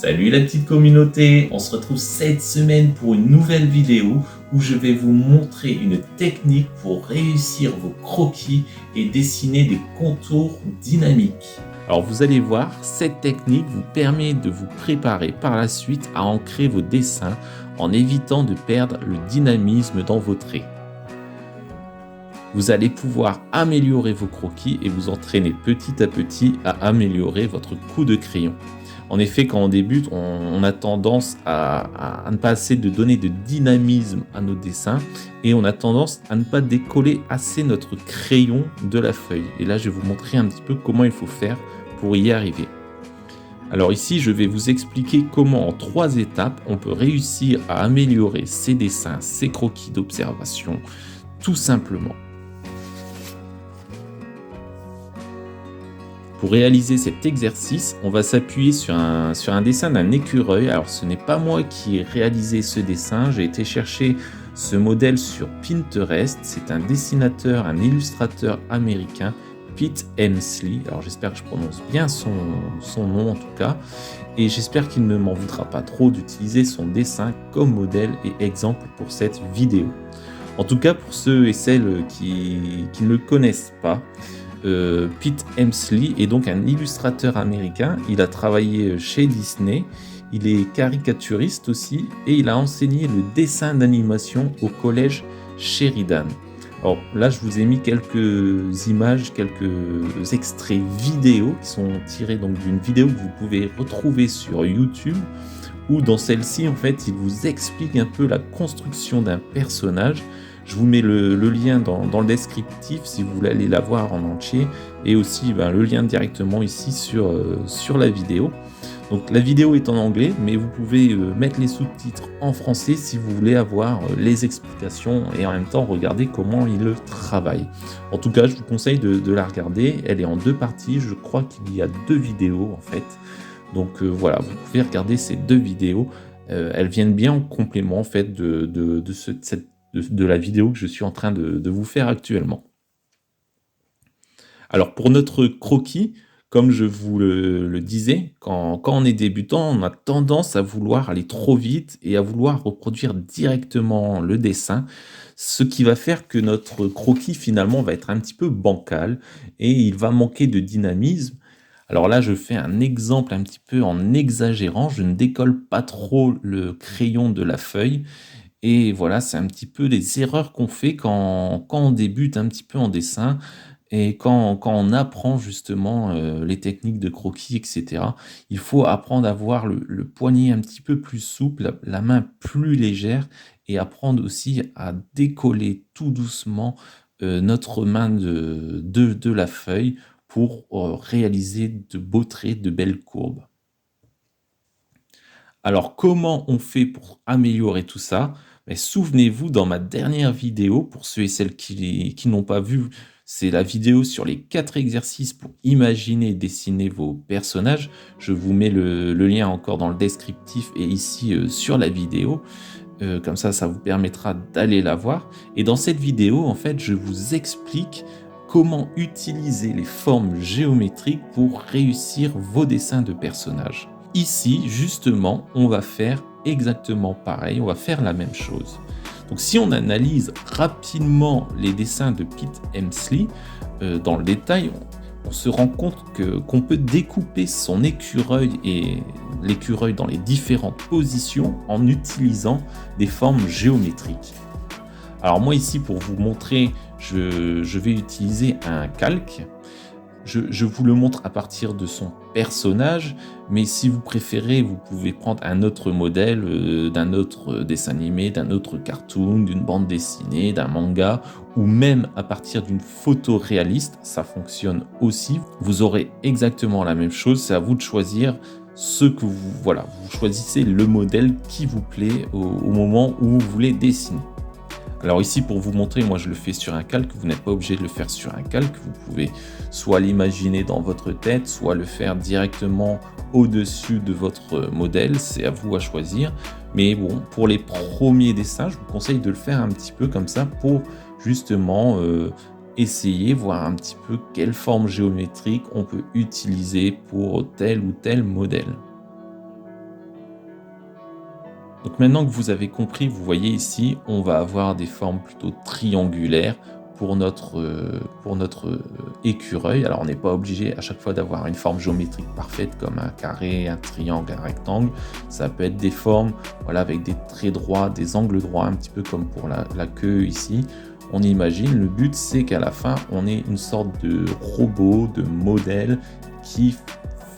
Salut la petite communauté, on se retrouve cette semaine pour une nouvelle vidéo où je vais vous montrer une technique pour réussir vos croquis et dessiner des contours dynamiques. Alors vous allez voir, cette technique vous permet de vous préparer par la suite à ancrer vos dessins en évitant de perdre le dynamisme dans vos traits. Vous allez pouvoir améliorer vos croquis et vous entraîner petit à petit à améliorer votre coup de crayon. En effet, quand on débute, on a tendance à ne pas assez de donner de dynamisme à nos dessins et on a tendance à ne pas décoller assez notre crayon de la feuille. Et là, je vais vous montrer un petit peu comment il faut faire pour y arriver. Alors ici, je vais vous expliquer comment en 3 étapes, on peut réussir à améliorer ses dessins, ses croquis d'observation, tout simplement. Pour réaliser cet exercice, on va s'appuyer sur un dessin d'un écureuil. Alors ce n'est pas moi qui ai réalisé ce dessin, j'ai été chercher ce modèle sur Pinterest. C'est un dessinateur, un illustrateur américain, Pete Emsley. Alors j'espère que je prononce bien son nom en tout cas. Et j'espère qu'il ne m'en voudra pas trop d'utiliser son dessin comme modèle et exemple pour cette vidéo. En tout cas pour ceux et celles qui ne le connaissent pas, Pete Emsley est donc un illustrateur américain. Il a travaillé chez Disney, il est caricaturiste aussi et il a enseigné le dessin d'animation au collège Sheridan. Alors là, je vous ai mis quelques images, quelques extraits vidéo qui sont tirés donc d'une vidéo que vous pouvez retrouver sur YouTube, où dans celle-ci, en fait, il vous explique un peu la construction d'un personnage. Je vous mets le lien dans le descriptif si vous voulez aller la voir en entier et aussi le lien directement ici sur la vidéo. Donc la vidéo est en anglais, mais vous pouvez mettre les sous-titres en français si vous voulez avoir les explications et en même temps regarder comment il le travaille. En tout cas, je vous conseille de la regarder. Elle est en 2 parties. Je crois qu'il y a 2 vidéos en fait. Donc voilà, vous pouvez regarder ces 2 vidéos. Elles viennent bien en complément en fait de la vidéo que je suis en train de vous faire actuellement. Alors pour notre croquis, comme je vous le disais, quand on est débutant, on a tendance à vouloir aller trop vite et à vouloir reproduire directement le dessin, ce qui va faire que notre croquis finalement va être un petit peu bancal et il va manquer de dynamisme. Alors là, je fais un exemple un petit peu en exagérant, je ne décolle pas trop le crayon de la feuille. Et voilà, c'est un petit peu les erreurs qu'on fait quand on débute un petit peu en dessin et quand on apprend justement les techniques de croquis, etc. Il faut apprendre à avoir le poignet un petit peu plus souple, la main plus légère et apprendre aussi à décoller tout doucement notre main de la feuille pour réaliser de beaux traits, de belles courbes. Alors, comment on fait pour améliorer tout ça? Beh, souvenez-vous, dans ma dernière vidéo, pour ceux et celles qui n'ont pas vu, c'est la vidéo sur les 4 exercices pour imaginer et dessiner vos personnages. Je vous mets le lien encore dans le descriptif et ici sur la vidéo. Comme ça vous permettra d'aller la voir. Et dans cette vidéo, en fait, je vous explique comment utiliser les formes géométriques pour réussir vos dessins de personnages. Ici, justement, on va faire exactement pareil, on va faire la même chose. Donc si on analyse rapidement les dessins de Pete Emsley, dans le détail, on se rend compte qu'on peut découper son écureuil et l'écureuil dans les différentes positions en utilisant des formes géométriques. Alors moi ici, pour vous montrer, je vais utiliser un calque. Je vous le montre à partir de son personnage, mais si vous préférez, vous pouvez prendre un autre modèle d'un autre dessin animé, d'un autre cartoon, d'une bande dessinée, d'un manga, ou même à partir d'une photo réaliste, ça fonctionne aussi. Vous aurez exactement la même chose, c'est à vous de choisir ce que vous choisissez le modèle qui vous plaît au moment où vous voulez dessiner. Alors ici, pour vous montrer, moi je le fais sur un calque, vous n'êtes pas obligé de le faire sur un calque, vous pouvez soit l'imaginer dans votre tête, soit le faire directement au-dessus de votre modèle, c'est à vous à choisir. Mais bon, pour les premiers dessins, je vous conseille de le faire un petit peu comme ça pour justement essayer, voir un petit peu quelle forme géométrique on peut utiliser pour tel ou tel modèle. Donc maintenant que vous avez compris, vous voyez ici, on va avoir des formes plutôt triangulaires pour notre écureuil. Alors on n'est pas obligé à chaque fois d'avoir une forme géométrique parfaite comme un carré, un triangle, un rectangle. Ça peut être des formes voilà, avec des traits droits, des angles droits, un petit peu comme pour la queue ici. On imagine, le but c'est qu'à la fin, on ait une sorte de robot, de modèle qui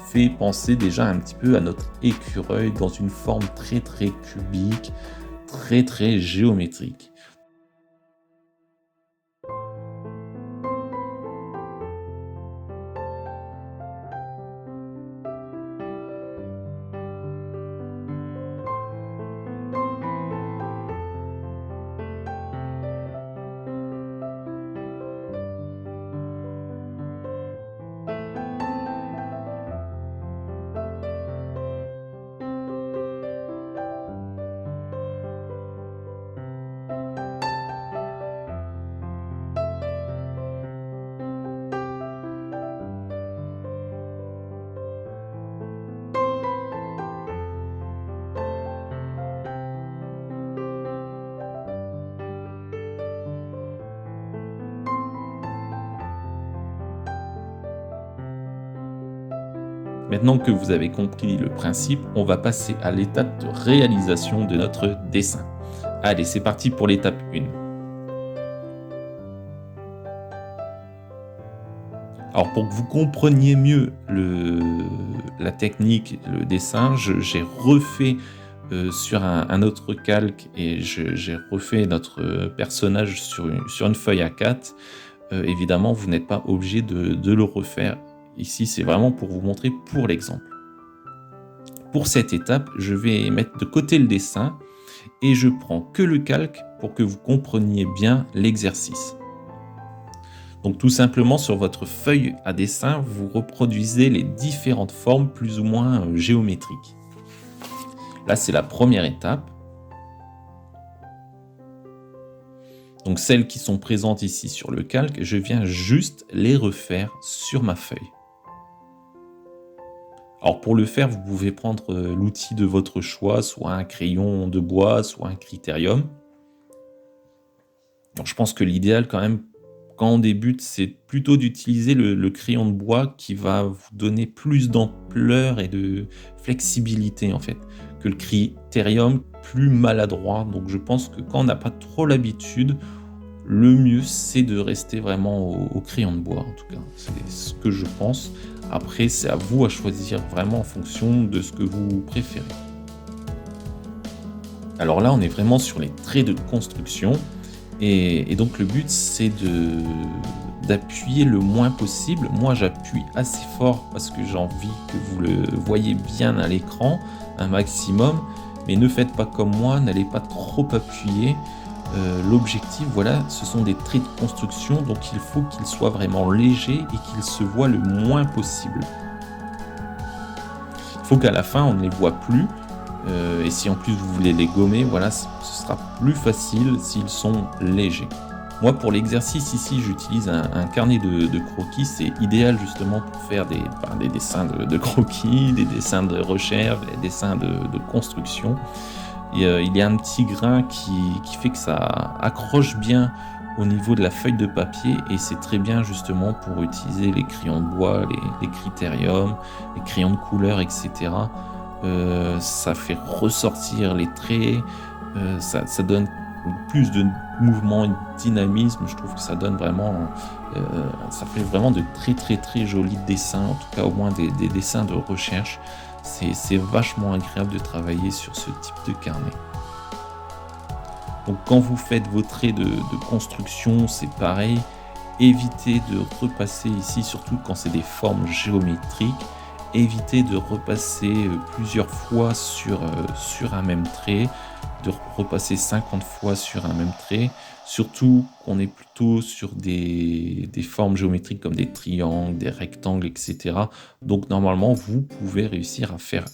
fait penser déjà un petit peu à notre écureuil dans une forme très très cubique, très très géométrique. Maintenant que vous avez compris le principe, on va passer à l'étape de réalisation de notre dessin. Allez, c'est parti pour l'étape 1. Alors pour que vous compreniez mieux la technique, le dessin, j'ai refait sur un autre calque et j'ai refait notre personnage sur une feuille A4. Évidemment, vous n'êtes pas obligé de le refaire. Ici, c'est vraiment pour vous montrer pour l'exemple. Pour cette étape, je vais mettre de côté le dessin et je prends que le calque pour que vous compreniez bien l'exercice. Donc tout simplement sur votre feuille à dessin, vous reproduisez les différentes formes plus ou moins géométriques. Là, c'est la première étape. Donc celles qui sont présentes ici sur le calque, je viens juste les refaire sur ma feuille. Alors pour le faire, vous pouvez prendre l'outil de votre choix, soit un crayon de bois, soit un critérium. Donc je pense que l'idéal quand même, quand on débute, c'est plutôt d'utiliser le crayon de bois qui va vous donner plus d'ampleur et de flexibilité en fait, que le critérium plus maladroit. Donc je pense que quand on n'a pas trop l'habitude, le mieux c'est de rester vraiment au crayon de bois en tout cas. C'est ce que je pense. Après, c'est à vous à choisir vraiment en fonction de ce que vous préférez. Alors là, on est vraiment sur les traits de construction. Et donc le but, c'est d'appuyer le moins possible. Moi, j'appuie assez fort parce que j'ai envie que vous le voyez bien à l'écran, un maximum. Mais ne faites pas comme moi, n'allez pas trop appuyer. L'objectif, voilà, ce sont des traits de construction, donc il faut qu'ils soient vraiment légers et qu'ils se voient le moins possible. Il faut qu'à la fin, on ne les voit plus. Et si en plus vous voulez les gommer, voilà, ce sera plus facile s'ils sont légers. Moi, pour l'exercice ici, j'utilise un carnet de croquis. C'est idéal justement pour faire des dessins de croquis, des dessins de recherche, des dessins de construction. Et il y a un petit grain qui fait que ça accroche bien au niveau de la feuille de papier et c'est très bien justement pour utiliser les crayons de bois, les critériums, les crayons de couleur, etc. Ça fait ressortir les traits, ça donne plus de mouvement et de dynamisme. Je trouve que ça donne vraiment, ça fait vraiment de très très très jolis dessins, en tout cas au moins des dessins de recherche. C'est vachement agréable de travailler sur ce type de carnet. Donc quand vous faites vos traits de construction, c'est pareil. Évitez de repasser ici, surtout quand c'est des formes géométriques. Évitez de repasser plusieurs fois sur un même trait, de repasser 50 fois sur un même trait. Surtout qu'on est plutôt sur des formes géométriques comme des triangles, des rectangles, etc. Donc normalement, vous pouvez réussir à faire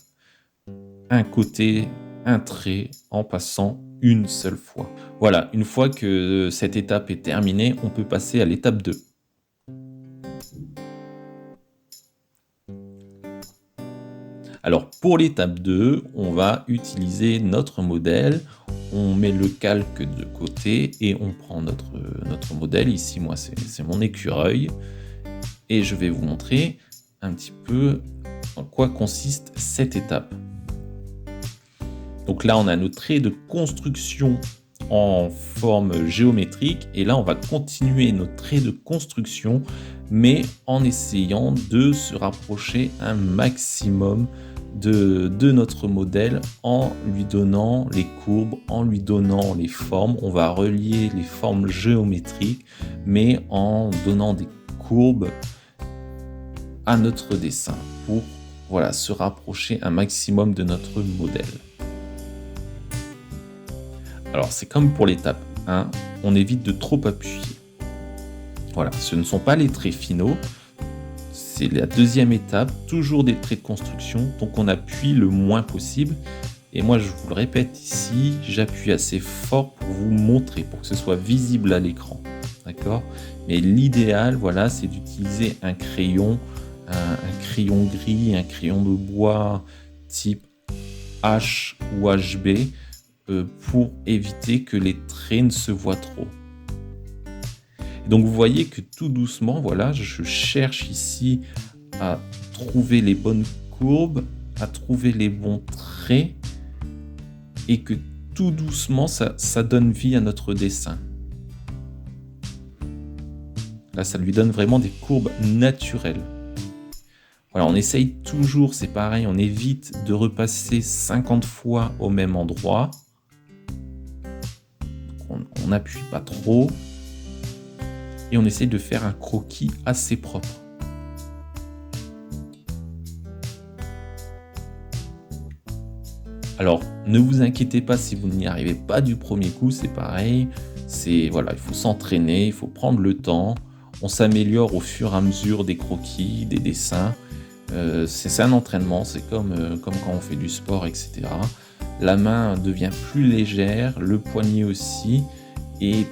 un côté, un trait en passant une seule fois. Voilà, une fois que cette étape est terminée, on peut passer à l'étape 2. Alors pour l'étape 2, on va utiliser notre modèle, on met le calque de côté et on prend notre modèle. Ici, moi, c'est mon écureuil et je vais vous montrer un petit peu en quoi consiste cette étape. Donc là, on a nos traits de construction en forme géométrique et là, on va continuer nos traits de construction mais en essayant de se rapprocher un maximum de notre modèle en lui donnant les courbes, en lui donnant les formes. On va relier les formes géométriques, mais en donnant des courbes à notre dessin pour voilà, se rapprocher un maximum de notre modèle. Alors c'est comme pour l'étape 1, on évite de trop appuyer. Voilà, ce ne sont pas les traits finaux, c'est la deuxième étape, toujours des traits de construction, donc on appuie le moins possible. Et moi je vous le répète ici, j'appuie assez fort pour vous montrer, pour que ce soit visible à l'écran. D'accord? Mais l'idéal, voilà, c'est d'utiliser un crayon gris, un crayon de bois type H ou HB pour éviter que les traits ne se voient trop. Donc vous voyez que tout doucement, voilà, je cherche ici à trouver les bonnes courbes, à trouver les bons traits et que tout doucement, ça donne vie à notre dessin. Là, ça lui donne vraiment des courbes naturelles. Voilà, on essaye toujours, c'est pareil, on évite de repasser 50 fois au même endroit. On n'appuie pas trop. Et on essaye de faire un croquis assez propre. Alors, ne vous inquiétez pas si vous n'y arrivez pas du premier coup, c'est pareil. Voilà, il faut s'entraîner, il faut prendre le temps. On s'améliore au fur et à mesure des croquis, des dessins. C'est un entraînement, c'est comme quand on fait du sport, etc. La main devient plus légère, le poignet aussi. Et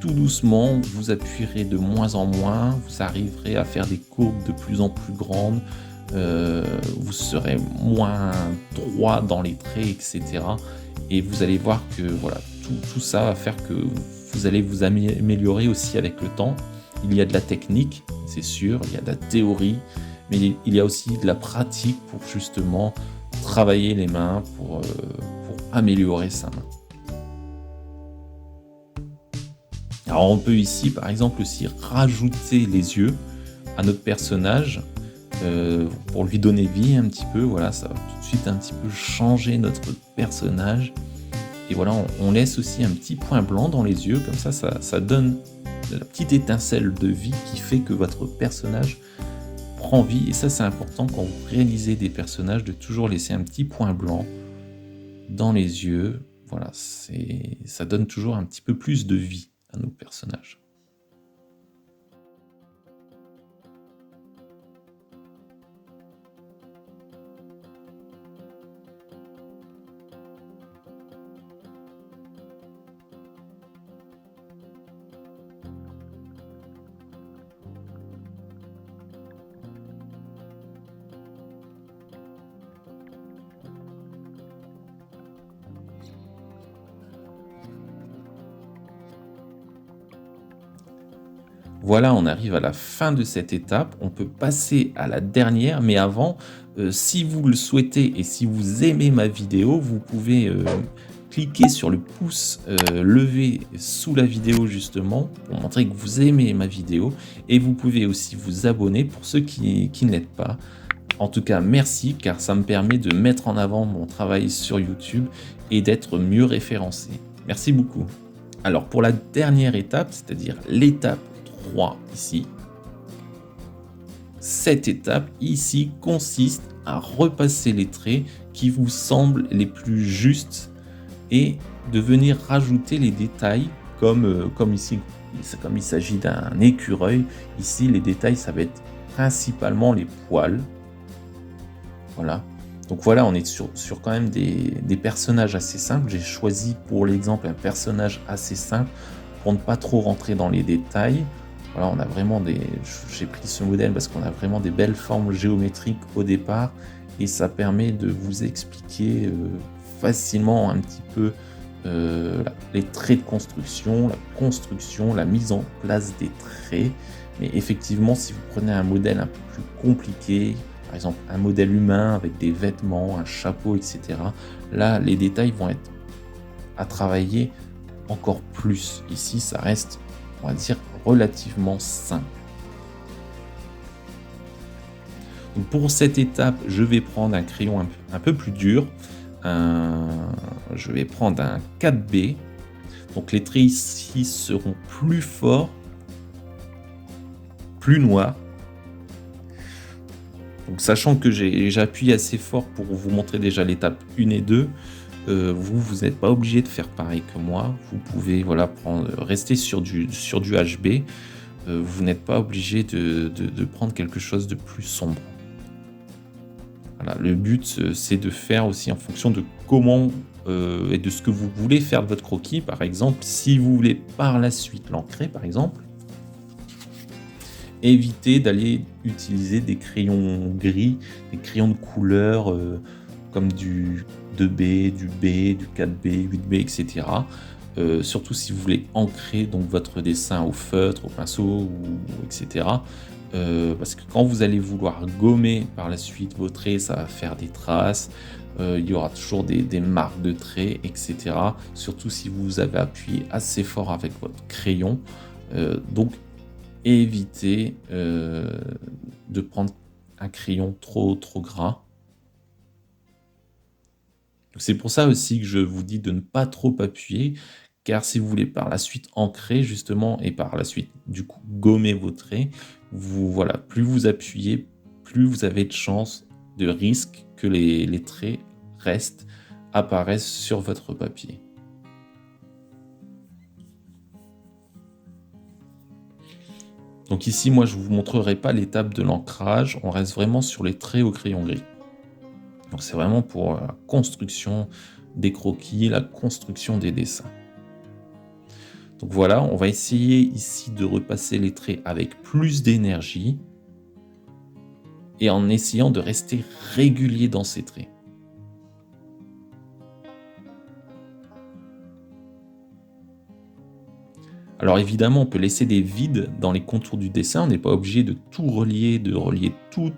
tout doucement, vous appuierez de moins en moins, vous arriverez à faire des courbes de plus en plus grandes, vous serez moins droit dans les traits, etc. Et vous allez voir que voilà, tout ça va faire que vous allez vous améliorer aussi avec le temps. Il y a de la technique, c'est sûr, il y a de la théorie, mais il y a aussi de la pratique pour justement travailler les mains, pour améliorer sa main. Alors on peut ici par exemple aussi rajouter les yeux à notre personnage pour lui donner vie un petit peu, voilà, ça va tout de suite un petit peu changer notre personnage. Et voilà, on laisse aussi un petit point blanc dans les yeux, comme ça donne la petite étincelle de vie qui fait que votre personnage prend vie. Et ça c'est important quand vous réalisez des personnages, de toujours laisser un petit point blanc dans les yeux. Voilà, ça donne toujours un petit peu plus de vie à nos personnages. Voilà, on arrive à la fin de cette étape. On peut passer à la dernière, mais avant, si vous le souhaitez et si vous aimez ma vidéo, vous pouvez cliquer sur le pouce levé sous la vidéo justement pour montrer que vous aimez ma vidéo, et vous pouvez aussi vous abonner pour ceux qui ne l'aident pas. En tout cas, merci, car ça me permet de mettre en avant mon travail sur YouTube et d'être mieux référencé. Merci beaucoup. Alors pour la dernière étape, c'est-à-dire l'étape 3 ici, cette étape ici consiste à repasser les traits qui vous semblent les plus justes et de venir rajouter les détails comme ici, comme il s'agit d'un écureuil. Ici, les détails, ça va être principalement les poils. Voilà. Donc voilà, on est sur quand même des personnages assez simples. J'ai choisi pour l'exemple un personnage assez simple pour ne pas trop rentrer dans les détails. Voilà, on a vraiment j'ai pris ce modèle parce qu'on a vraiment des belles formes géométriques au départ et ça permet de vous expliquer, facilement un petit peu, les traits de construction, la mise en place des traits. Mais effectivement, si vous prenez un modèle un peu plus compliqué, par exemple un modèle humain avec des vêtements, un chapeau et cetera, là, les détails vont être à travailler encore plus. Ici, ça reste, on va dire, relativement simple. Donc pour cette étape, je vais prendre un crayon un peu plus dur. Je vais prendre un 4B. Donc les traits ici seront plus forts, plus noirs. Donc sachant que j'appuie assez fort pour vous montrer déjà l'étape 1 et 2, vous n'êtes pas obligé de faire pareil que moi. Vous pouvez voilà, rester sur du HB. Vous n'êtes pas obligé de prendre quelque chose de plus sombre. Voilà, le but, c'est de faire aussi en fonction de comment et de ce que vous voulez faire de votre croquis. Par exemple, si vous voulez par la suite l'ancrer, par exemple, évitez d'aller utiliser des crayons gris, des crayons de couleur comme du 2B, du B, du 4B, 8B, etc. Surtout si vous voulez ancrer donc votre dessin au feutre, au pinceau, etc. Parce que quand vous allez vouloir gommer par la suite vos traits, ça va faire des traces, il y aura toujours des marques de traits, etc. Surtout si vous avez appuyé assez fort avec votre crayon. Donc évitez de prendre un crayon trop gras. C'est pour ça aussi que je vous dis de ne pas trop appuyer, car si vous voulez par la suite ancrer justement et par la suite du coup gommer vos traits, voilà, plus vous appuyez, plus vous avez de chances, de risque que les traits restent, apparaissent sur votre papier. Donc ici, moi, je ne vous montrerai pas l'étape de l'ancrage, on reste vraiment sur les traits au crayon gris. Donc c'est vraiment pour la construction des croquis, la construction des dessins. Donc voilà, on va essayer ici de repasser les traits avec plus d'énergie et en essayant de rester régulier dans ces traits. Alors évidemment, on peut laisser des vides dans les contours du dessin, on n'est pas obligé de tout relier, de relier tout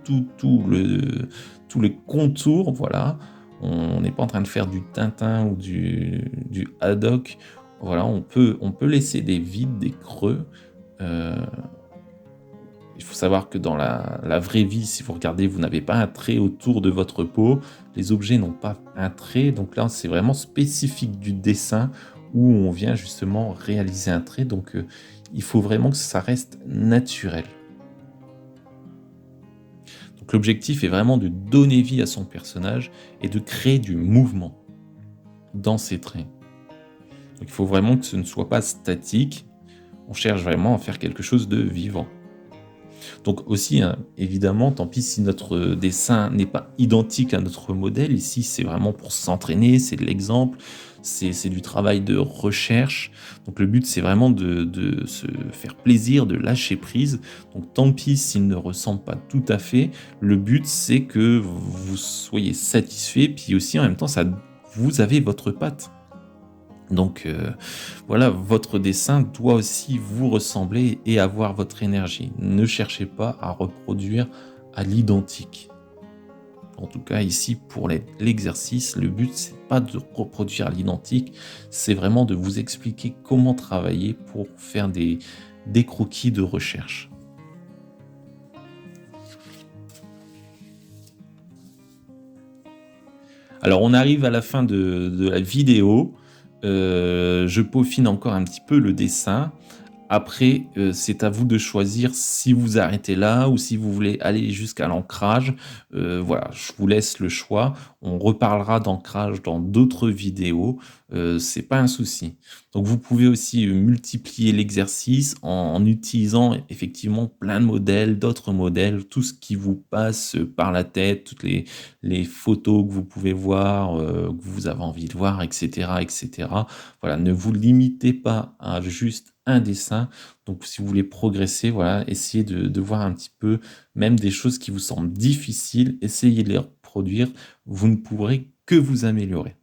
le contour, voilà. On n'est pas en train de faire du Tintin ou du Haddock. Voilà, on peut laisser des vides, des creux. Il faut savoir que dans la vraie vie, si vous regardez, vous n'avez pas un trait autour de votre peau. Les objets n'ont pas un trait. Donc là, c'est vraiment spécifique du dessin où on vient justement réaliser un trait. Donc il faut vraiment que ça reste naturel. Donc l'objectif est vraiment de donner vie à son personnage et de créer du mouvement dans ses traits. Donc il faut vraiment que ce ne soit pas statique. On cherche vraiment à faire quelque chose de vivant. Donc aussi, hein, évidemment, tant pis si notre dessin n'est pas identique à notre modèle. Ici, c'est vraiment pour s'entraîner, c'est de l'exemple, c'est du travail de recherche. Donc le but, c'est vraiment de se faire plaisir, de lâcher prise. Donc tant pis s'il ne ressemble pas tout à fait. Le but, c'est que vous soyez satisfait, puis aussi en même temps, vous avez votre patte. Donc voilà, votre dessin doit aussi vous ressembler et avoir votre énergie. Ne cherchez pas à reproduire à l'identique. En tout cas, ici, pour l'exercice, le but, c'est pas de reproduire à l'identique, c'est vraiment de vous expliquer comment travailler pour faire des croquis de recherche. Alors, on arrive à la fin de la vidéo. Je peaufine encore un petit peu le dessin. Après, c'est à vous de choisir si vous arrêtez là ou si vous voulez aller jusqu'à l'ancrage. Voilà, je vous laisse le choix. On reparlera d'ancrage dans d'autres vidéos, c'est pas un souci. Donc vous pouvez aussi, multiplier l'exercice en utilisant effectivement plein de modèles, d'autres modèles, tout ce qui vous passe, par la tête, toutes les photos que vous pouvez voir, que vous avez envie de voir et cetera et cetera. Voilà, ne vous limitez pas à juste un dessin. Donc si vous voulez progresser, voilà, essayez de voir un petit peu, même des choses qui vous semblent difficiles, essayez de les reproduire, vous ne pourrez que vous améliorer.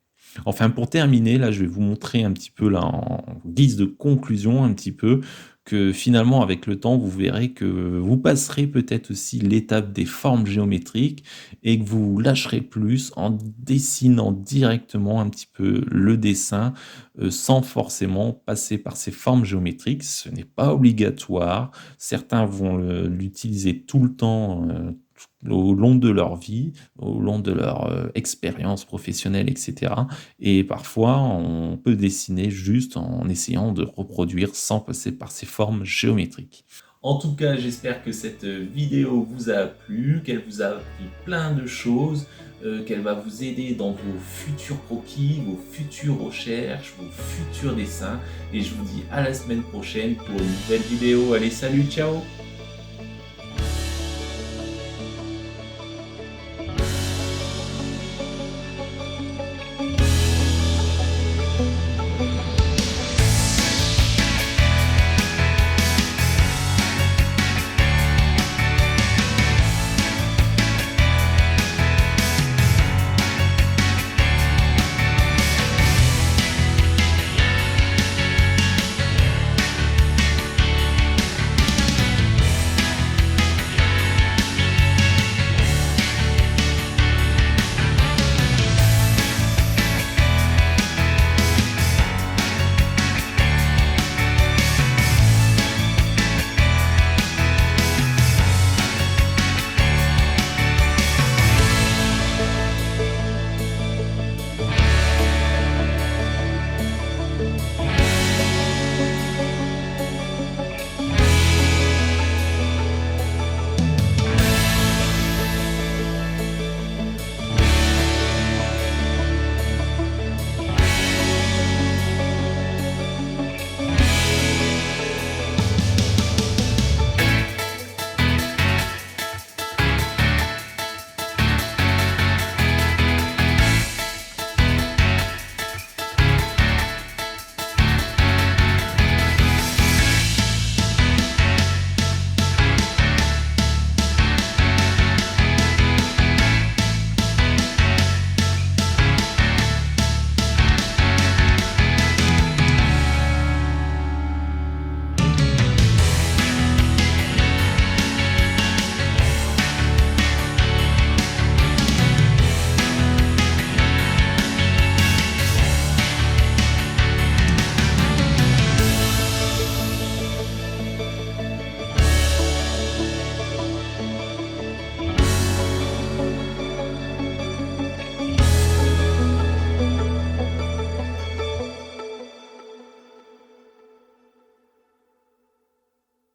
Enfin, pour terminer, là, je vais vous montrer un petit peu là, en guise de conclusion, un petit peu, que finalement, avec le temps, vous verrez que vous passerez peut-être aussi l'étape des formes géométriques et que vous lâcherez plus en dessinant directement un petit peu le dessin, sans forcément passer par ces formes géométriques. Ce n'est pas obligatoire. Certains vont l'utiliser tout le temps, au long de leur vie, au long de leur expérience professionnelle, etc. Et parfois, on peut dessiner juste en essayant de reproduire sans passer par ces formes géométriques. En tout cas, j'espère que cette vidéo vous a plu, qu'elle vous a appris plein de choses, qu'elle va vous aider dans vos futurs croquis, vos futures recherches, vos futurs dessins. Et je vous dis à la semaine prochaine pour une nouvelle vidéo. Allez, salut, ciao!